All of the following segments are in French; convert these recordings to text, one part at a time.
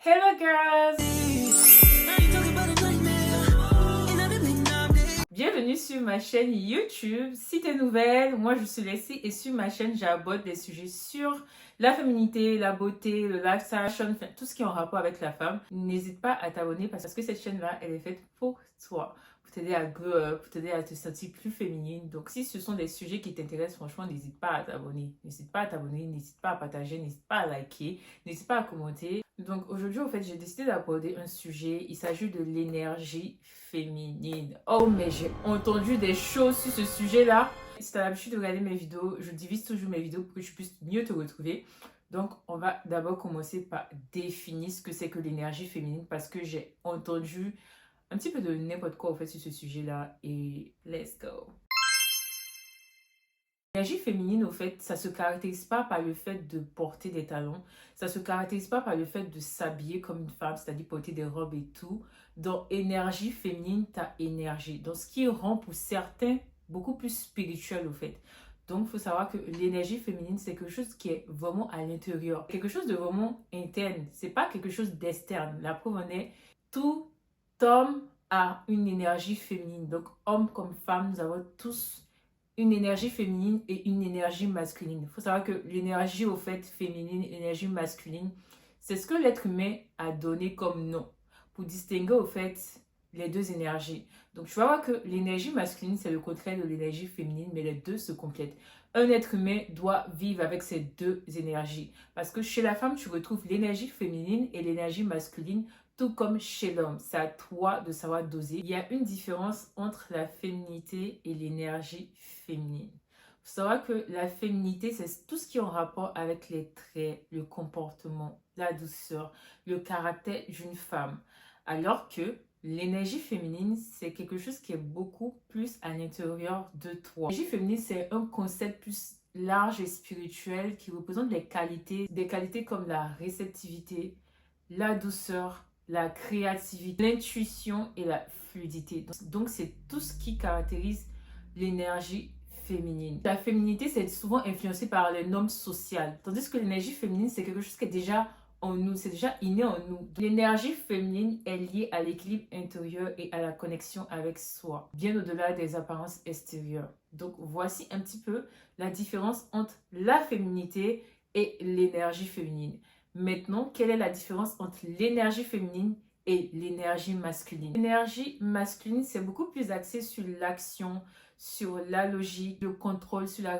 Hello girls! Bienvenue sur ma chaîne YouTube. Si t'es nouvelle, moi je suis Leslie et sur ma chaîne j'aborde des sujets sur la féminité, la beauté, le lifestyle, fashion, tout ce qui est en rapport avec la femme. N'hésite pas à t'abonner parce que cette chaîne-là, elle est faite pour toi. Pour t'aider à grow up, pour t'aider à te sentir plus féminine. Donc si ce sont des sujets qui t'intéressent, franchement, n'hésite pas à t'abonner. N'hésite pas à t'abonner, n'hésite pas à partager, n'hésite pas à liker, n'hésite pas à commenter. Donc aujourd'hui, en fait, j'ai décidé d'aborder un sujet. Il s'agit de l'énergie féminine. Oh, mais j'ai entendu des choses sur ce sujet-là. Si tu as l'habitude de regarder mes vidéos, je divise toujours mes vidéos pour que tu puisses mieux te retrouver. Donc, on va d'abord commencer par définir ce que c'est que l'énergie féminine parce que j'ai entendu un petit peu de n'importe quoi, en fait, sur ce sujet-là. Et let's go! L'énergie féminine, au fait, ça se caractérise pas par le fait de porter des talons, ça se caractérise pas par le fait de s'habiller comme une femme, c'est-à-dire porter des robes et tout. Dans énergie féminine, tu as énergie. Donc, ce qui rend pour certains beaucoup plus spirituel, au fait. Donc, il faut savoir que l'énergie féminine, c'est quelque chose qui est vraiment à l'intérieur. Quelque chose de vraiment interne. C'est pas quelque chose d'externe. La preuve en est, tout homme a une énergie féminine. Donc, homme comme femme, nous avons tous une énergie féminine et une énergie masculine. Il faut savoir que l'énergie, au fait, féminine, énergie masculine, c'est ce que l'être humain a donné comme nom pour distinguer, au fait, les deux énergies. Donc, tu vas voir que l'énergie masculine, c'est le contraire de l'énergie féminine, mais les deux se complètent. Un être humain doit vivre avec ces deux énergies. Parce que chez la femme, tu retrouves l'énergie féminine et l'énergie masculine, tout comme chez l'homme. C'est à toi de savoir doser. Il y a une différence entre la féminité et l'énergie féminine. Il faut savoir que la féminité, c'est tout ce qui est en rapport avec les traits, le comportement, la douceur, le caractère d'une femme. Alors que l'énergie féminine, c'est quelque chose qui est beaucoup plus à l'intérieur de toi. L'énergie féminine, c'est un concept plus large et spirituel qui représente des qualités comme la réceptivité, la douceur, la créativité, l'intuition et la fluidité. Donc, c'est tout ce qui caractérise l'énergie féminine. La féminité, c'est souvent influencé par les normes sociales, tandis que l'énergie féminine, c'est quelque chose qui est déjà en nous, c'est déjà inné en nous. L'énergie féminine est liée à l'équilibre intérieur et à la connexion avec soi, bien au-delà des apparences extérieures. Donc, voici un petit peu la différence entre la féminité et l'énergie féminine. Maintenant, quelle est la différence entre l'énergie féminine et l'énergie masculine? L'énergie masculine, c'est beaucoup plus axé sur l'action, sur la logique, le contrôle, sur la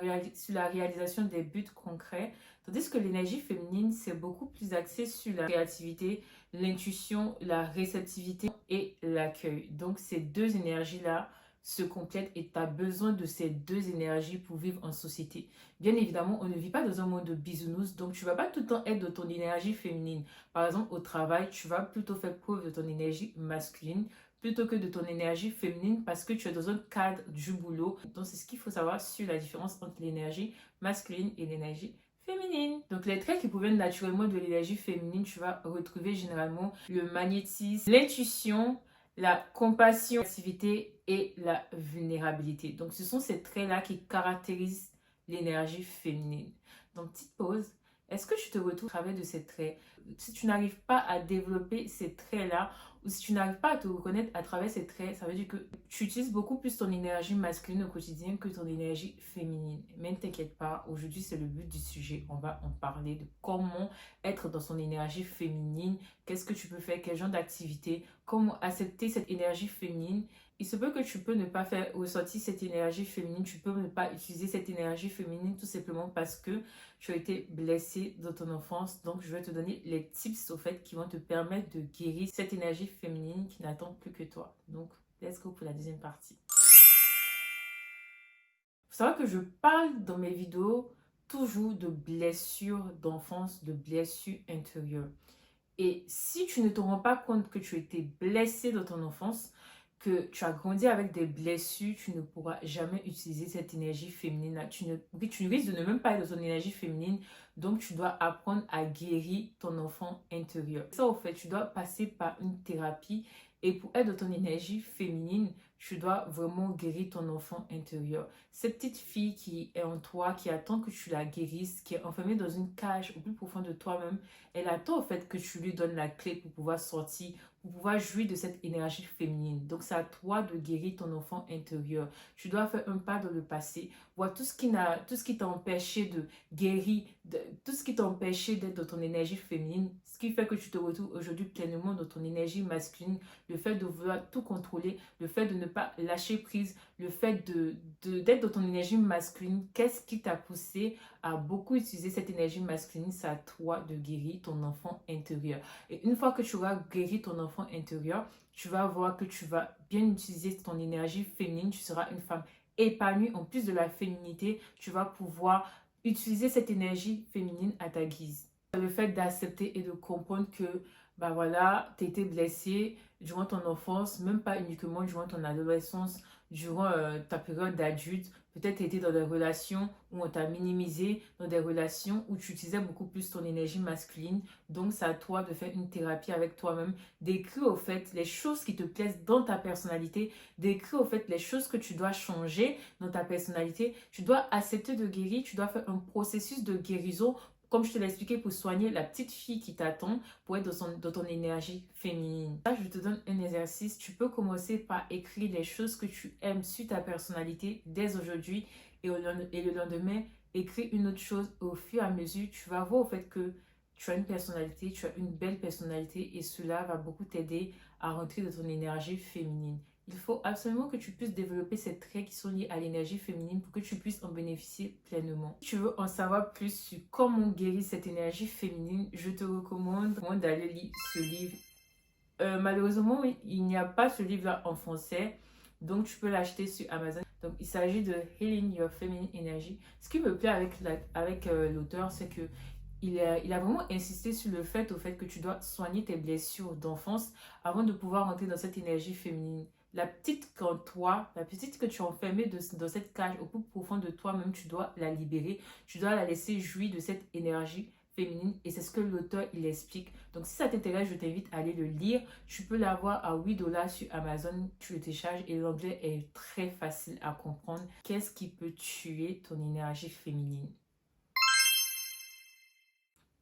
réalisation des buts concrets. Tandis que l'énergie féminine, c'est beaucoup plus axé sur la créativité, l'intuition, la réceptivité et l'accueil. Donc, ces deux énergies-là se complètent et tu as besoin de ces deux énergies pour vivre en société. Bien évidemment, on ne vit pas dans un monde de bisounours, donc tu ne vas pas tout le temps être de ton énergie féminine. Par exemple, au travail, tu vas plutôt faire preuve de ton énergie masculine plutôt que de ton énergie féminine parce que tu es dans un cadre du boulot. Donc, c'est ce qu'il faut savoir sur la différence entre l'énergie masculine et l'énergie féminine. Donc, les traits qui proviennent naturellement de l'énergie féminine, tu vas retrouver généralement le magnétisme, l'intuition, la compassion, l'activité et la vulnérabilité. Donc, ce sont ces traits-là qui caractérisent l'énergie féminine. Donc, petite pause. Est-ce que tu te retrouves à travers de ces traits? Si tu n'arrives pas à développer ces traits-là, ou si tu n'arrives pas à te reconnaître à travers ces traits, ça veut dire que tu utilises beaucoup plus ton énergie masculine au quotidien que ton énergie féminine. Mais ne t'inquiète pas, aujourd'hui c'est le but du sujet. On va en parler de comment être dans son énergie féminine, qu'est-ce que tu peux faire, quel genre d'activité, comment accepter cette énergie féminine. Il se peut que tu peux ne pas faire ressortir cette énergie féminine, tu peux ne pas utiliser cette énergie féminine tout simplement parce que tu as été blessé dans ton enfance. Donc, je vais te donner les tips au fait qui vont te permettre de guérir cette énergie féminine qui n'attend plus que toi. Donc, let's go pour la deuxième partie. Il faut savoir que je parle dans mes vidéos toujours de blessures d'enfance, de blessures intérieures. Et si tu ne te rends pas compte que tu as été blessé dans ton enfance, que tu as grandi avec des blessures, tu ne pourras jamais utiliser cette énergie féminine-là. Tu risques de ne même pas être dans ton énergie féminine, donc tu dois apprendre à guérir ton enfant intérieur. Ça, au fait, tu dois passer par une thérapie Et pour être dans ton énergie féminine, tu dois vraiment guérir ton enfant intérieur. Cette petite fille qui est en toi, qui attend que tu la guérisses, qui est enfermée dans une cage au plus profond de toi-même, elle attend au fait que tu lui donnes la clé pour pouvoir sortir, pour pouvoir jouir de cette énergie féminine. Donc c'est à toi de guérir ton enfant intérieur. Tu dois faire un pas dans le passé, voir tout ce qui t'a empêché de guérir, tout ce qui t'a empêché d'être dans ton énergie féminine, ce qui fait que tu te retrouves aujourd'hui pleinement dans ton énergie masculine, le fait de vouloir tout contrôler, le fait de ne pas lâcher prise, le fait d'être dans ton énergie masculine. Qu'est-ce qui t'a poussé à beaucoup utiliser cette énergie masculine? C'est à toi de guérir ton enfant intérieur. Et une fois que tu auras guéri ton enfant intérieur, tu vas voir que tu vas bien utiliser ton énergie féminine. Tu seras une femme épanouie. En plus de la féminité, tu vas pouvoir utiliser cette énergie féminine à ta guise. Le fait d'accepter et de comprendre que bah voilà, tu étais blessée durant ton enfance, même pas uniquement durant ton adolescence, durant ta période d'adulte. Peut-être tu étais dans des relations où on t'a minimisé, dans des relations où tu utilisais beaucoup plus ton énergie masculine. Donc, c'est à toi de faire une thérapie avec toi-même, d'écrire au fait les choses qui te plaisent dans ta personnalité, d'écrire au fait les choses que tu dois changer dans ta personnalité. Tu dois accepter de guérir, tu dois faire un processus de guérison comme je te l'ai expliqué, pour soigner la petite fille qui t'attend, pour être dans ton énergie féminine. Là, je te donne un exercice. Tu peux commencer par écrire les choses que tu aimes sur ta personnalité dès aujourd'hui et le lendemain, écris une autre chose. Au fur et à mesure, tu vas voir au fait que tu as une personnalité, tu as une belle personnalité et cela va beaucoup t'aider à rentrer dans ton énergie féminine. Il faut absolument que tu puisses développer ces traits qui sont liés à l'énergie féminine pour que tu puisses en bénéficier pleinement. Si tu veux en savoir plus sur comment guérir cette énergie féminine, je te recommande d'aller lire ce livre. Malheureusement, oui, il n'y a pas ce livre-là en français, donc tu peux l'acheter sur Amazon. Donc, il s'agit de Healing Your Feminine Energy. Ce qui me plaît avec l'auteur, c'est que il a vraiment insisté sur le fait, au fait que tu dois soigner tes blessures d'enfance avant de pouvoir entrer dans cette énergie féminine. La petite qu'en toi, la petite que tu as enfermée dans cette cage au plus profond de toi-même, tu dois la libérer. Tu dois la laisser jouir de cette énergie féminine et c'est ce que l'auteur il explique. Donc si ça t'intéresse, je t'invite à aller le lire. Tu peux l'avoir à 8 dollars sur Amazon. Tu le télécharges et l'anglais est très facile à comprendre. Qu'est-ce qui peut tuer ton énergie féminine?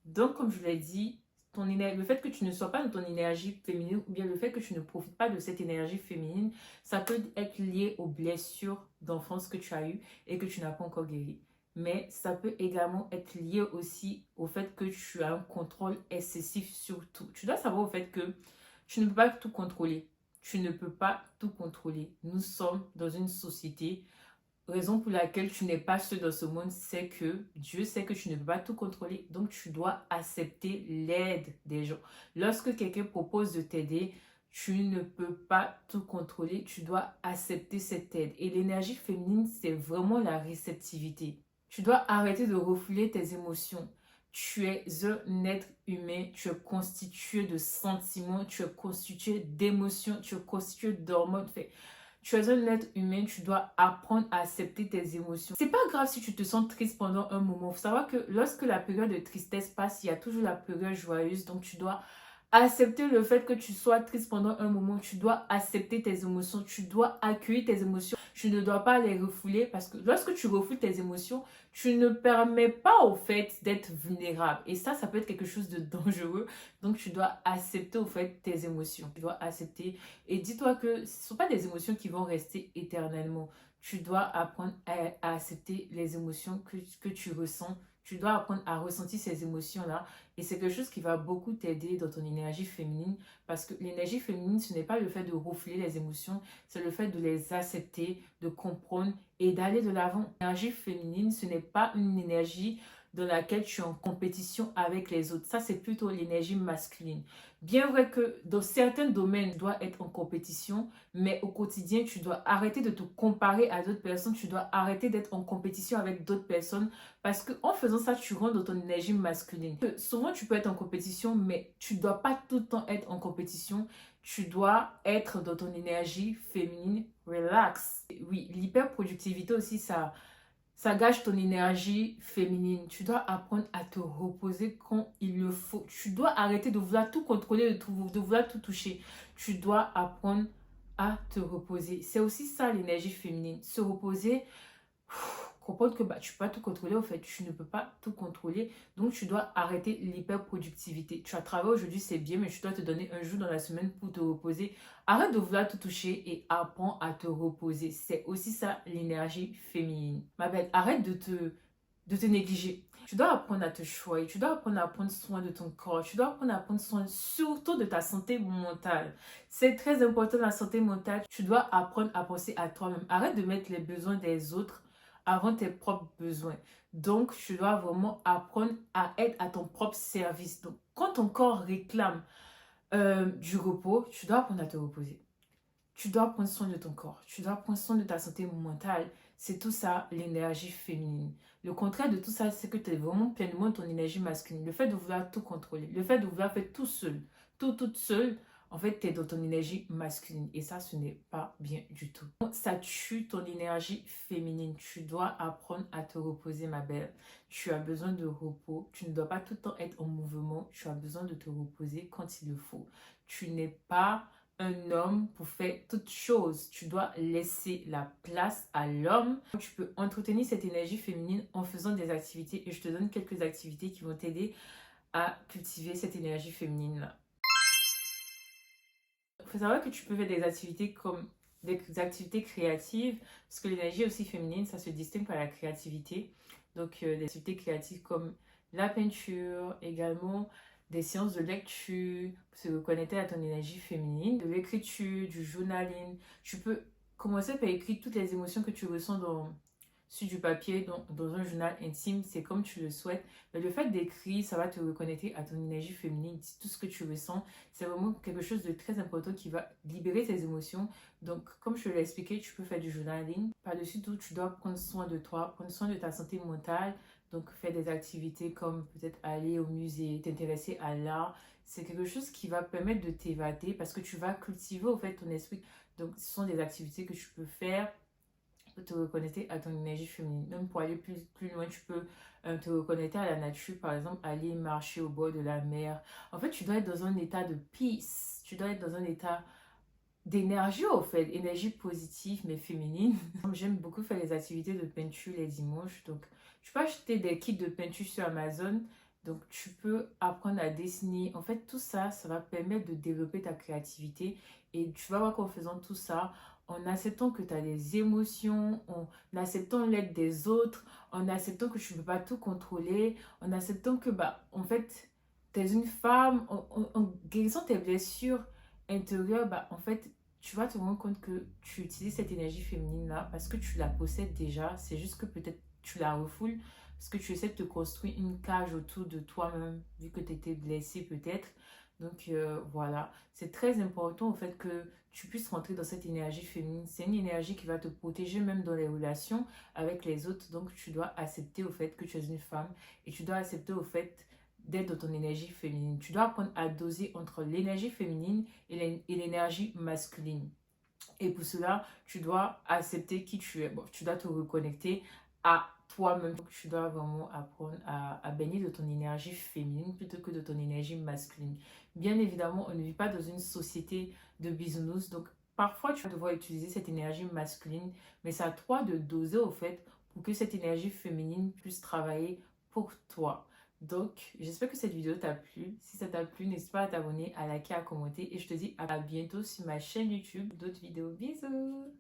Donc, comme je l'ai dit, le fait que tu ne sois pas dans ton énergie féminine ou bien le fait que tu ne profites pas de cette énergie féminine, ça peut être lié aux blessures d'enfance que tu as eues et que tu n'as pas encore guéri. Mais ça peut également être lié aussi au fait que tu as un contrôle excessif sur tout. Tu dois savoir au fait que tu ne peux pas tout contrôler. Tu ne peux pas tout contrôler. Nous sommes dans une société. Raison pour laquelle tu n'es pas seul dans ce monde, c'est que Dieu sait que tu ne peux pas tout contrôler, donc tu dois accepter l'aide des gens. Lorsque quelqu'un propose de t'aider, tu ne peux pas tout contrôler, tu dois accepter cette aide. Et l'énergie féminine, c'est vraiment la réceptivité. Tu dois arrêter de refouler tes émotions. Tu es un être humain, tu es constitué de sentiments, tu es constitué d'émotions, tu es constitué d'hormones. Tu es un être humain, tu dois apprendre à accepter tes émotions. C'est pas grave si tu te sens triste pendant un moment. Il faut savoir que lorsque la période de tristesse passe, il y a toujours la période joyeuse. Donc tu dois accepter le fait que tu sois triste pendant un moment. Tu dois accepter tes émotions. Tu dois accueillir tes émotions. Tu ne dois pas les refouler parce que lorsque tu refoules tes émotions, tu ne permets pas au fait d'être vulnérable. Et ça peut être quelque chose de dangereux. Donc tu dois accepter au fait tes émotions. Tu dois accepter. Et dis-toi que ce ne sont pas des émotions qui vont rester éternellement. Tu dois apprendre à accepter les émotions que tu ressens. Tu dois apprendre à ressentir ces émotions-là. Et c'est quelque chose qui va beaucoup t'aider dans ton énergie féminine. Parce que l'énergie féminine, ce n'est pas le fait de refouler les émotions. C'est le fait de les accepter, de comprendre et d'aller de l'avant. L'énergie féminine, ce n'est pas une énergie dans laquelle tu es en compétition avec les autres. Ça, c'est plutôt l'énergie masculine. Bien vrai que dans certains domaines, tu dois être en compétition, mais au quotidien, tu dois arrêter de te comparer à d'autres personnes. Tu dois arrêter d'être en compétition avec d'autres personnes parce qu'en faisant ça, tu rentres dans ton énergie masculine. Souvent, tu peux être en compétition, mais tu ne dois pas tout le temps être en compétition. Tu dois être dans ton énergie féminine, relax. Oui, l'hyperproductivité aussi, Ça gâche ton énergie féminine. Tu dois apprendre à te reposer quand il le faut. Tu dois arrêter de vouloir tout contrôler, de vouloir tout toucher. Tu dois apprendre à te reposer. C'est aussi ça l'énergie féminine. Se reposer, comprendre que tu ne peux pas tout contrôler, en fait, tu ne peux pas tout contrôler. Donc, tu dois arrêter l'hyperproductivité. Tu as travaillé aujourd'hui, c'est bien, mais tu dois te donner un jour dans la semaine pour te reposer. Arrête de vouloir tout toucher et apprends à te reposer. C'est aussi ça, l'énergie féminine. Ma belle, arrête de te négliger. Tu dois apprendre à te choyer. Tu dois apprendre à prendre soin de ton corps. Tu dois apprendre à prendre soin surtout de ta santé mentale. C'est très important la santé mentale. Tu dois apprendre à penser à toi-même. Arrête de mettre les besoins des autres avant tes propres besoins. Donc, tu dois vraiment apprendre à être à ton propre service. Donc, quand ton corps réclame du repos, tu dois apprendre à te reposer. Tu dois prendre soin de ton corps. Tu dois prendre soin de ta santé mentale. C'est tout ça, l'énergie féminine. Le contraire de tout ça, c'est que tu es vraiment pleinement ton énergie masculine. Le fait de vouloir tout contrôler, le fait de vouloir faire tout seul, toute seule, en fait, tu es dans ton énergie masculine. Et ça, ce n'est pas bien du tout. Ça tue ton énergie féminine. Tu dois apprendre à te reposer, ma belle. Tu as besoin de repos. Tu ne dois pas tout le temps être en mouvement. Tu as besoin de te reposer quand il le faut. Tu n'es pas un homme pour faire toutes choses. Tu dois laisser la place à l'homme. Tu peux entretenir cette énergie féminine en faisant des activités. Et je te donne quelques activités qui vont t'aider à cultiver cette énergie féminine-là. Il faut savoir que tu peux faire des activités comme des activités créatives, parce que l'énergie aussi féminine, ça se distingue par la créativité. Donc, des activités créatives comme la peinture, également des séances de lecture, pour se reconnecter à ton énergie féminine, de l'écriture, du journaling. Tu peux commencer par écrire toutes les émotions que tu ressens sur du papier, dans un journal intime, c'est comme tu le souhaites. Mais le fait d'écrire, ça va te reconnecter à ton énergie féminine, tout ce que tu ressens. C'est vraiment quelque chose de très important qui va libérer tes émotions. Donc, comme je te l'ai expliqué, tu peux faire du journaling. Par-dessus tout, tu dois prendre soin de toi, prendre soin de ta santé mentale. Donc, faire des activités comme peut-être aller au musée, t'intéresser à l'art. C'est quelque chose qui va permettre de t'évader parce que tu vas cultiver au fait ton esprit. Donc, ce sont des activités que tu peux faire pour te reconnecter à ton énergie féminine. Même pour aller plus loin, tu peux te reconnecter à la nature, par exemple, aller marcher au bord de la mer. En fait, tu dois être dans un état de peace. Tu dois être dans un état d'énergie, au fait, énergie positive mais féminine. J'aime beaucoup faire les activités de peinture les dimanches. Donc, tu peux acheter des kits de peinture sur Amazon. Donc, tu peux apprendre à dessiner. En fait, tout ça, ça va permettre de développer ta créativité. Et tu vas voir qu'en faisant tout ça, en acceptant que tu as des émotions, en acceptant l'aide des autres, en acceptant que tu ne peux pas tout contrôler, en acceptant que, en fait, tu es une femme, en guérissant tes blessures intérieures, en fait, tu vas te rendre compte que tu utilises cette énergie féminine-là parce que tu la possèdes déjà. C'est juste que peut-être tu la refoules parce que tu essaies de te construire une cage autour de toi-même, vu que tu étais blessée peut-être. Donc voilà, c'est très important au fait que tu puisses rentrer dans cette énergie féminine. C'est une énergie qui va te protéger même dans les relations avec les autres. Donc tu dois accepter au fait que tu es une femme et tu dois accepter au fait d'être dans ton énergie féminine. Tu dois apprendre à doser entre l'énergie féminine et l'énergie masculine. Et pour cela, tu dois accepter qui tu es. Bon, tu dois te reconnecter à toi-même. Tu dois vraiment apprendre à baigner de ton énergie féminine plutôt que de ton énergie masculine. Bien évidemment, on ne vit pas dans une société de bisounours. Donc, parfois, tu vas devoir utiliser cette énergie masculine. Mais c'est à toi de doser, au fait, pour que cette énergie féminine puisse travailler pour toi. Donc, j'espère que cette vidéo t'a plu. Si ça t'a plu, n'hésite pas à t'abonner, à liker, à commenter. Et je te dis à bientôt sur ma chaîne YouTube, d'autres vidéos. Bisous!